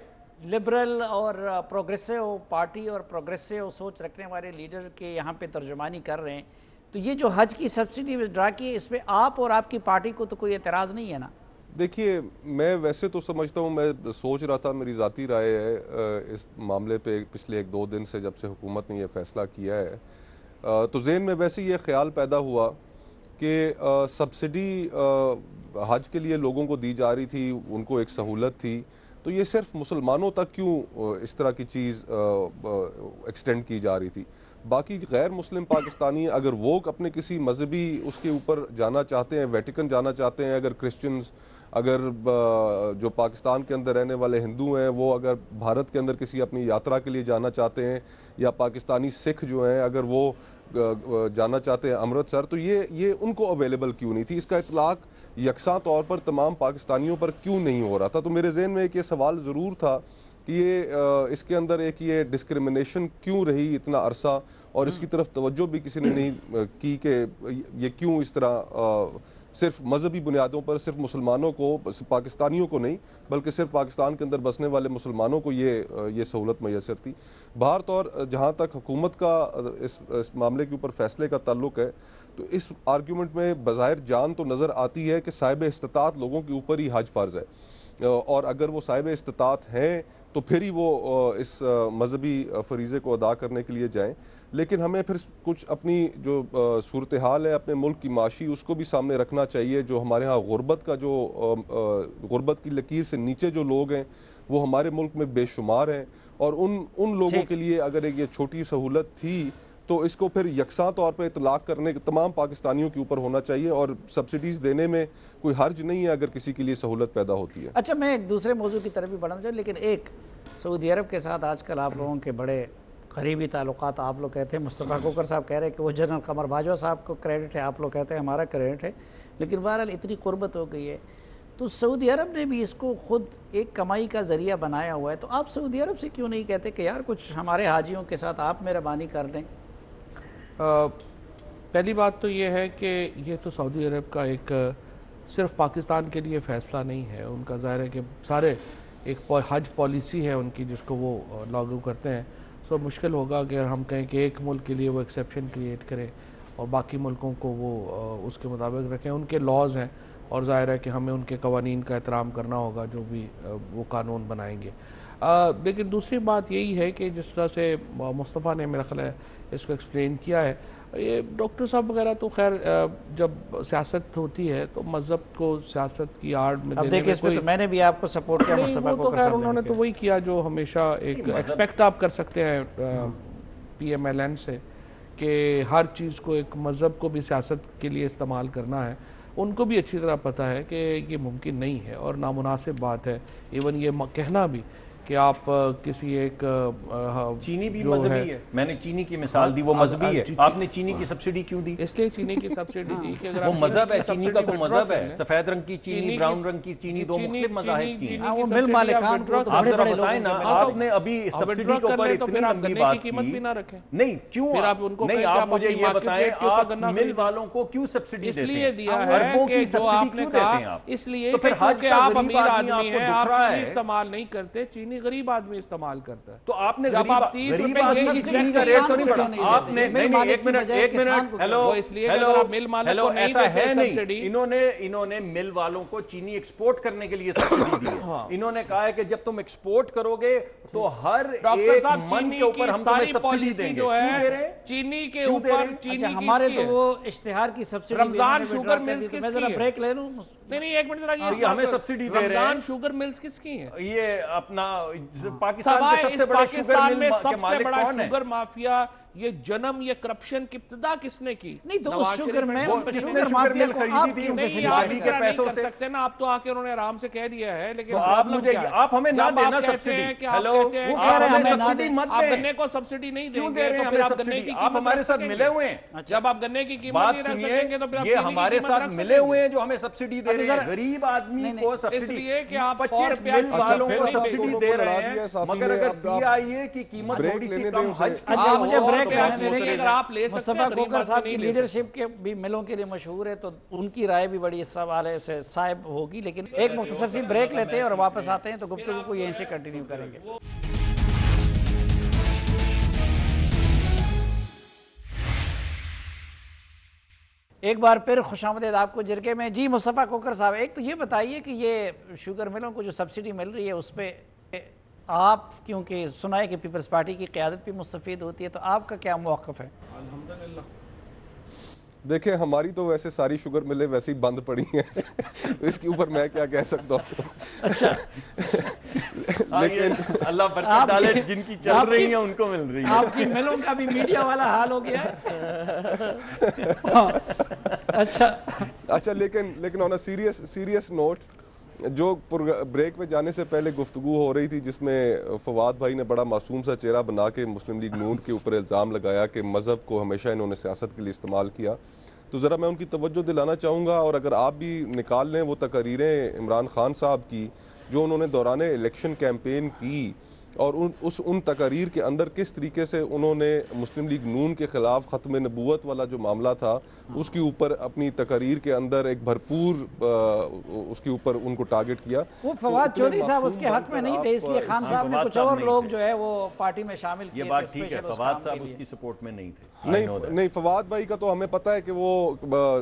لبرل اور پروگریسو پارٹی اور پروگریسو سوچ رکھنے والے لیڈر کے یہاں پہ ترجمانی کر رہے ہیں, تو یہ جو حج کی سبسڈی وِدڈرا کی ہے, اس پہ آپ اور آپ کی پارٹی کو تو کوئی اعتراض نہیں ہے نا؟ دیکھیے میں ویسے تو سمجھتا ہوں, میں سوچ رہا تھا, میری ذاتی رائے ہے اس معاملے پہ پچھلے 1-2 دن سے جب سے حکومت نے یہ فیصلہ کیا ہے, تو ذہن میں ویسے یہ خیال پیدا ہوا کہ سبسڈی حج کے لیے لوگوں کو دی جا رہی تھی, ان کو ایک سہولت تھی, تو یہ صرف مسلمانوں تک کیوں اس طرح کی چیز ایکسٹینڈ کی جا رہی تھی. باقی غیر مسلم پاکستانی اگر وہ اپنے کسی مذہبی اس کے اوپر جانا چاہتے ہیں, ویٹیکن جانا چاہتے ہیں, اگر کرسچنز, اگر جو پاکستان کے اندر رہنے والے ہندو ہیں وہ اگر بھارت کے اندر کسی اپنی یاترا کے لیے جانا چاہتے ہیں, یا پاکستانی سکھ جو ہیں اگر وہ جانا چاہتے ہیں امرتسر, تو یہ ان کو اویلیبل کیوں نہیں تھی؟ اس کا اطلاق یکساں طور پر تمام پاکستانیوں پر کیوں نہیں ہو رہا تھا؟ تو میرے ذہن میں ایک یہ سوال ضرور تھا کہ یہ اس کے اندر ایک یہ ڈسکرمنیشن کیوں رہی اتنا عرصہ, اور اس کی طرف توجہ بھی کسی نے نہیں کی کہ یہ کیوں اس طرح صرف مذہبی بنیادوں پر صرف مسلمانوں کو, پاکستانیوں کو نہیں بلکہ صرف پاکستان کے اندر بسنے والے مسلمانوں کو یہ سہولت میسر تھی. بہر طور جہاں تک حکومت کا اس معاملے کے اوپر فیصلے کا تعلق ہے, تو اس آرگیومنٹ میں بظاہر جان تو نظر آتی ہے کہ صاحب استطاعت لوگوں کے اوپر ہی حج فرض ہے, اور اگر وہ صاحب استطاعت ہیں تو پھر ہی وہ اس مذہبی فریضے کو ادا کرنے کے لیے جائیں. لیکن ہمیں پھر کچھ اپنی جو صورتحال ہے اپنے ملک کی معاشی, اس کو بھی سامنے رکھنا چاہیے. جو ہمارے ہاں غربت کی لکیر سے نیچے جو لوگ ہیں وہ ہمارے ملک میں بے شمار ہیں, اور ان لوگوں کے لیے اگر ایک یہ چھوٹی سہولت تھی تو اس کو پھر یکساں طور پہ اطلاق کرنے تمام پاکستانیوں کے اوپر ہونا چاہیے, اور سبسڈیز دینے میں کوئی حرج نہیں ہے اگر کسی کے لیے سہولت پیدا ہوتی ہے. اچھا, میں ایک دوسرے موضوع کی طرف بھی بڑھنا چاہوں, لیکن ایک سعودی عرب کے ساتھ آج کل آپ لوگوں کے بڑے قریبی تعلقات, آپ لوگ کہتے ہیں, مصطفیٰ کوکر صاحب کہہ رہے ہیں کہ وہ جنرل قمر باجوہ صاحب کو کریڈٹ ہے, آپ لوگ کہتے ہیں ہمارا کریڈٹ ہے, لیکن بہرحال اتنی قربت ہو گئی ہے تو سعودی عرب نے بھی اس کو خود ایک کمائی کا ذریعہ بنایا ہوا ہے, تو آپ سعودی عرب سے کیوں نہیں کہتے کہ یار کچھ ہمارے حاجیوں کے ساتھ آپ مہربانی کر دیں؟ پہلی بات تو یہ ہے کہ یہ تو سعودی عرب کا ایک صرف پاکستان کے لیے فیصلہ نہیں ہے, ان کا ظاہر ہے کہ سارے ایک حج پالیسی ہے ان کی جس کو وہ لاگو کرتے ہیں. سو مشکل ہوگا اگر ہم کہیں کہ ایک ملک کے لیے وہ ایکسیپشن کریٹ کریں اور باقی ملکوں کو وہ اس کے مطابق رکھیں. ان کے لاز ہیں اور ظاہر ہے کہ ہمیں ان کے قوانین کا احترام کرنا ہوگا جو بھی وہ قانون بنائیں گے. لیکن دوسری بات یہی ہے کہ جس طرح سے مصطفیٰ نے میرا خیال ہے اس کو ایکسپلین کیا ہے, یہ ڈاکٹر صاحب وغیرہ تو خیر جب سیاست ہوتی ہے تو مذہب کو سیاست کی آڑ میں اب دیکھیں اس پہ تو میں نے بھی آپ کو سپورٹ کیا, مصطفیٰ کو خیر انہوں نے تو وہی کیا جو ہمیشہ ایک ایکسپیکٹ آپ کر سکتے ہیں پی ایم ایل این سے, کہ ہر چیز کو ایک مذہب کو بھی سیاست کے لیے استعمال کرنا ہے. ان کو بھی اچھی طرح پتہ ہے کہ یہ ممکن نہیں ہے اور نامناسب بات ہے. ایون یہ کہنا بھی کہ آپ کسی ایک چینی بھی مذہبی ہے, میں نے چینی کی مثال دی, وہ مذہبی ہے, آپ نے چینی کی سبسڈی کیوں دی؟ اس لیے چینی کی سبسڈی دی کہ اگر وہ مذہب ہے, چینی کا تو مذہب ہے, سفید رنگ کی چینی, براؤن رنگ کی چینی, دو مختلف مذاہب کی ہیں. وہ مل مالکان کو آپ ذرا بتائیں نا, آپ نے ابھی سبسڈی کے اوپر اتنی لمبی بات کی, نہیں کیوں, نہیں آپ مجھے یہ بتائیں آپ مل والوں کو کیوں سبسڈی دیتے ہیں, اربوں کی سبسڈی کیوں دیتے ہیں آپ؟ اس لیے کہ آپ امیر آدمی ہیں, آپ چینی استعمال نہیں کرتے, چینی غریب آدمی استعمال کرتا ہے. تو آپ نے غریب آدمی چینی کا ریٹ سو نہیں بڑھا, آپ نے نہیں ایک منٹ ہیلو ہیلو ایسا ہے نہیں, انہوں نے مل والوں کو چینی ایکسپورٹ کرنے کے لیے سبسڈی دی ہے. انہوں نے کہا ہے کہ جب تم ایکسپورٹ کرو گے تو ہر ایک من کے اوپر ہم تمہیں سبسڈی دیں گے. چینی کے اوپر چینی ہمارے تو وہ اشتہار کی سبسڈی, رمضان شوگر ملز کس کی ہے؟ بریک لے لوں, نہیں ایک منٹ ذرا, یہ ہمیں سبسڈی دے رہے ہیں. رمضان شوگر ملز کس کی ہیں؟ یہ اپنا پاکستان میں سب سے بڑا شوگر مل کے مالک کون ہے؟ شوگر مافیا یہ جنم یہ کرپشن کی ابتدا کس نے کی؟ نہیں تو نواز شوگر شریف میں شوگر مل خریدی تھی نہیں آپ اس طرح نہیں کر سکتے نا، آپ تو آ کے انہوں نے آرام سے کہہ دیا ہے، لیکن آپ مجھے آپ ہمیں نہ دینا سبسڈی، ہیلو آپ ہمیں سبسڈی مت دیں، آپ گنے کو سبسڈی نہیں کیوں دیں دے گے رہے تو ہیں پھر ہمیں آپ گنے کی سبسڈی؟ قیمت آپ ہمارے ساتھ ملے ہوئے ہیں، جب آپ گنے کی قیمت بات نہیں رکھ سنیے، سکیں گے تو پھر آپ یہ چینی کی ہمارے قیمت ساتھ رکھ ملے سکیں ہوئے گے۔ ہیں جو ہمیں سبسڈی دے رہے ہیں، غریب آدمی کو اس سبسڈی لیے کہ آپ 25 100 مل والوں کو پھر سبسڈی دے رہے ہیں، مگر اگر پی آئی اے کی قیمت تھوڑی سی کم حج کی اچھا مجھے ہو بریک تو لینے بہت دیں معترض اگر ہے۔ آپ لے سکتے ہیں مصطفیٰ غریب کوکر صاحب آدمی کی نہیں لے لیڈرشپ کے بھی ملوں کے لیے مشہور ہے، تو ان کی رائے بھی بڑی اس حوالے سے صائب ہوگی، لیکن ایک مختصر سی بریک لیتے ہیں اور واپس آتے ہیں تو گفتگو کو یہیں سے کنٹینیو کریں گے۔ ایک بار پھر خوش آمدید آپ کو جرگے میں۔ جی مصطفیٰ کوکر صاحب، ایک تو یہ بتائیے کہ یہ شوگر ملوں کو جو سبسڈی مل رہی ہے اس پہ آپ کیونکہ سنا ہے کہ پیپلز پارٹی کی قیادت بھی مستفید ہوتی ہے، تو آپ کا کیا موقف ہے؟ الحمدللہ دیکھیں ہماری تو ویسے ساری شوگر ملیں ویسے ہی بند پڑی ہیں، تو اس کے اوپر میں کیا کہہ سکتا ہوں۔ اچھا لیکن اللہ برکت ڈالے، جن کی چل رہی ہیں ان کو مل رہی ہے۔ آپ کی ملوں کا بھی میڈیا والا حال ہو گیا ہے۔ اچھا لیکن آن اے سیریس نوٹ، جو بریک میں جانے سے پہلے گفتگو ہو رہی تھی جس میں فواد بھائی نے بڑا معصوم سا چہرہ بنا کے مسلم لیگ نون کے اوپر الزام لگایا کہ مذہب کو ہمیشہ انہوں نے سیاست کے لیے استعمال کیا، تو ذرا میں ان کی توجہ دلانا چاہوں گا، اور اگر آپ بھی نکال لیں وہ تقریریں عمران خان صاحب کی جو انہوں نے دوران الیکشن کیمپین کی، اور ان تقاریر کے اندر کس طریقے سے انہوں نے مسلم لیگ نون کے خلاف ختم نبوت والا جو معاملہ تھا اس کے اوپر اپنی تقاریر کے اندر ایک بھرپور اس کے اوپر ان کو ٹارگٹ کیا۔ وہ فواد چودھری صاحب اس کے حق میں نہیں تھے، اس لیے خان صاحب نے کچھ اور لوگ جو ہے وہ پارٹی میں شامل کیے یہ بات ٹھیک ہے، فواد صاحب اس کی سپورٹ میں نہیں تھے۔ نہیں فواد بھائی کا تو ہمیں پتہ ہے کہ وہ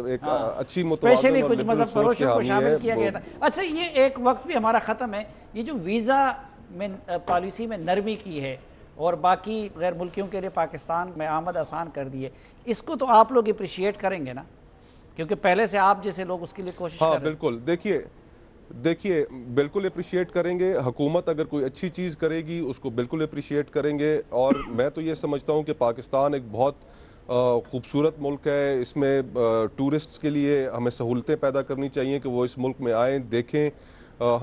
ایک اچھی اسپیشلی کچھ مذہب فروشوں کو شامل کیا گیا تھا۔ اچھا یہ ایک وقت بھی ہمارا ختم ہے، یہ جو ویزا میں پالیسی میں نرمی کی ہے اور باقی غیر ملکیوں کے لیے پاکستان میں آمد آسان کر دی ہے، اس کو تو آپ لوگ اپریشیٹ کریں گے نا، کیونکہ پہلے سے آپ جیسے لوگ اس کے لیے کوشش کر رہے ہیں۔ ہاں بالکل، دیکھیے بالکل اپریشیٹ کریں گے، حکومت اگر کوئی اچھی چیز کرے گی اس کو بالکل اپریشیٹ کریں گے، اور میں تو یہ سمجھتا ہوں کہ پاکستان ایک بہت خوبصورت ملک ہے، اس میں ٹورسٹس کے لیے ہمیں سہولتیں پیدا کرنی چاہیے کہ وہ اس ملک میں آئیں دیکھیں۔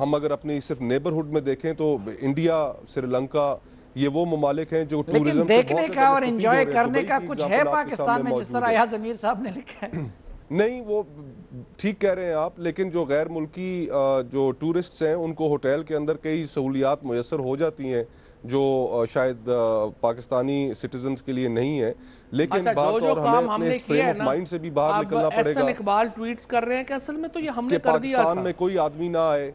ہم اگر اپنی صرف نیبرہڈ میں دیکھیں تو انڈیا، سری لنکا، یہ وہ ممالک ہیں جو ٹورزم سے لیکن دیکھنے کا اور مستفید ہو انجوائے رہے ہیں۔ کرنے دبئی کا کی کچھ ہے ایگزامپل آپ کے پاکستان سامنے میں، جس موجود طرح ہے۔ ایاز امیر صاحب نے لکھا ہے۔ نہیں وہ ٹھیک کہہ رہے ہیں آپ، لیکن جو غیر ملکی جو ٹورسٹس ہیں ان کو ہوٹل کے اندر کئی سہولیات میسر ہو جاتی ہیں جو شاید پاکستانی سٹیزنز کے لیے نہیں ہے، لیکن بات اور ہمیں اپنے اس فریم آف مائنڈ سے بھی باہر نکلنا پڑے گا۔ احسن اقبال ٹویٹس کر رہے ہیں کہ اصل میں تو یہ ہم نے کہ کر دیا تھا، پاکستان میں کوئی آدمی نہ آئے۔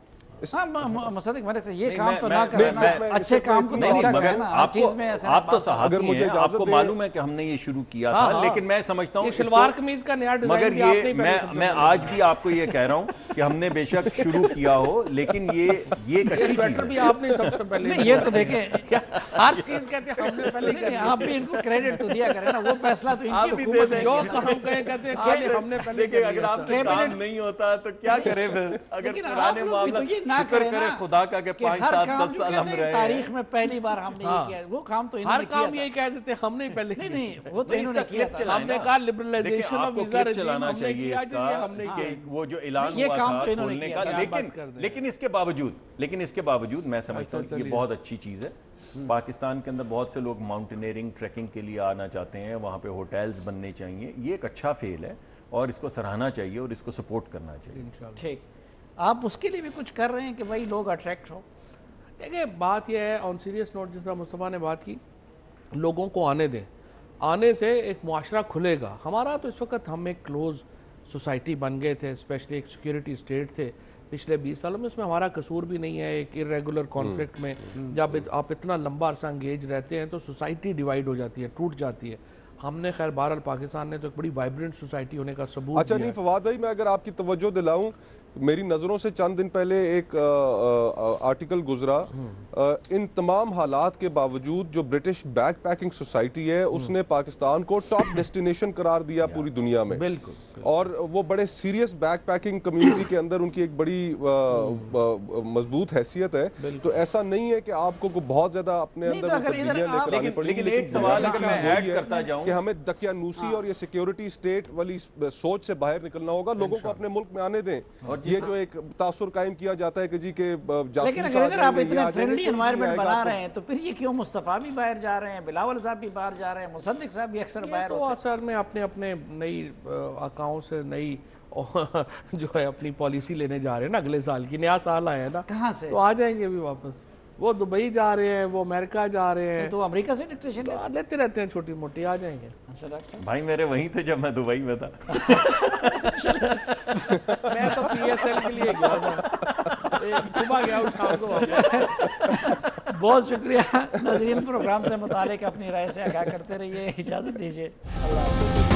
ہاں مصدق میرے سے یہ کام تو نہ کریں نا، اچھے کام کو تو اچھا کریں نا، ہر چیز میں ایسے آپ تو اگر صحافی مجھے ہیں، آپ کو معلوم ہے کہ ہم نے یہ شروع کیا تھا، لیکن میں سمجھتا ہوں یہ شلوار قمیض کا نیا ڈیزائن مگر بھی آپ یہ نہیں پہنے سب سے میں آج بھی آپ کو یہ کہہ رہا ہوں کہ ہم نے بے شک شروع کیا ہو، لیکن یہ ایک اچھی چیز سویٹر بھی آپ نے سب سے پہلے نہیں، یہ تو دیکھیں ہر چیز کہتے ہیں ہم نے پہلے نہیں، آپ بھی ان کو کریڈٹ تو دیا کریں نا، وہ فیصلہ تو ان کی حکومت ہے۔ جو کام کہیں کہتے ہیں کہ ہم نے پہلے دیکھیں اگر آپ سے کام نہیں ہوتا تو کیا کرے پھر، اگر پرانے معاملہ شکر کرے خدا کا کہ 5 7 10 سال ہم رہے تاریخ میں پہلی بار ہم نے یہ کیا، وہ کام تو انہوں ہر نے کیا کام یہی کہہ دیتے ہم نے پہلے نہیں نہیں وہ تو انہوں نے کیا تھا۔ ہم نے کہا لبرلائزیشن آف ویزا رجیم چلانا ہم نے چاہیے کیا اس جو یہ ہم نے کا کیا، کہ وہ جو اعلان یہ ہوا کام تھا تو انہوں نے کھولنے کیا کا، لیکن اس کے باوجود میں سمجھتا ہوں کہ یہ بہت اچھی چیز ہے۔ پاکستان کے اندر بہت سے لوگ ماؤنٹینئرنگ ٹریکنگ کے لیے آنا چاہتے ہیں، وہاں پہ ہوٹلز بننے چاہیے، یہ ایک اچھا فیل ہے اور اس کو سراہنا چاہیے اور اس کو سپورٹ کرنا چاہیے۔ ٹھیک، آپ اس کے لیے بھی کچھ کر رہے ہیں کہ بھائی لوگ اٹریکٹ ہو؟ دیکھیں بات یہ ہے آن سیریس نوٹ، جس طرح مصطفیٰ نے بات کی، لوگوں کو آنے دیں، آنے سے ایک معاشرہ کھلے گا۔ ہمارا تو اس وقت ہم ایک کلوز سوسائٹی بن گئے تھے، اسپیشلی ایک سیکیورٹی اسٹیٹ تھے پچھلے 20 سالوں میں، اس میں ہمارا قصور بھی نہیں ہے۔ ایک irregular کانفلکٹ میں جب آپ اتنا لمبا عرصہ انگیج رہتے ہیں تو سوسائٹی ڈیوائیڈ ہو جاتی ہے، ٹوٹ جاتی ہے۔ ہم نے خیر بہرحال پاکستان نے تو ایک بڑی وائبرنٹ سوسائٹی ہونے کا ثبوت اچھا دیا نہیں ہے۔ فواد بھائی، میں اگر آپ کی توجہ دلاؤں میری نظروں سے چند دن پہلے ایک آرٹیکل گزرا، ان تمام حالات کے باوجود جو برٹش بیک پیکنگ سوسائٹی ہے اس نے پاکستان کو ٹاپ ڈیسٹینیشن قرار دیا پوری دنیا میں، بالکل، اور وہ بڑے سیریس بیک پیکنگ کمیونٹی کے اندر ان کی ایک بڑی مضبوط حیثیت ہے۔ تو ایسا نہیں ہے کہ آپ کو بہت زیادہ اپنے اندر تبدیلیاں لے کر آنی پڑیں گی، لیکن ایک سوال اگر میں ایڈ کرتا جاؤں کہ ہمیں دقیانوسی اور یہ سیکیورٹی اسٹیٹ والی سوچ سے باہر نکلنا ہوگا، لوگوں کو اپنے ملک میں آنے دیں۔ یہ جو ایک تاثر قائم کیا جاتا ہے کہ جی کہ لیکن اگر آپ اتنے فرینڈلی انوائرمنٹ بنا رہے ہیں تو پھر یہ کیوں مصطفیٰ بھی باہر جا رہے ہیں، بلاول صاحب بھی باہر جا رہے ہیں، مصدق صاحب بھی اکثر باہر تو اصل میں اپنے اپنے نئی اکاؤنٹ سے نئی جو ہے اپنی پالیسی لینے جا رہے ہیں نا، اگلے سال کی نیا سال آیا ہے نا، کہاں سے تو آ جائیں گے ابھی واپس۔ وہ دبئی جا رہے ہیں، وہ امریکہ جا رہے ہیں، تو امریکہ سے ڈکٹیشن لیتے رہتے ہیں چھوٹی موٹی، آ جائیں گے۔ اچھا ڈاکٹر صاحب، بھائی میرے وہیں تھے جب میں دبئی میں تھا۔ میں تو پی ایس ایل کے لیے گیا تھا، صبح گیا ہوں شام کو واپس۔ بہت شکریہ ناظرین، پروگرام سے متعلق اپنی رائے سے آگاہ کرتے رہیے، اجازت دیجیے، اللہ حافظ۔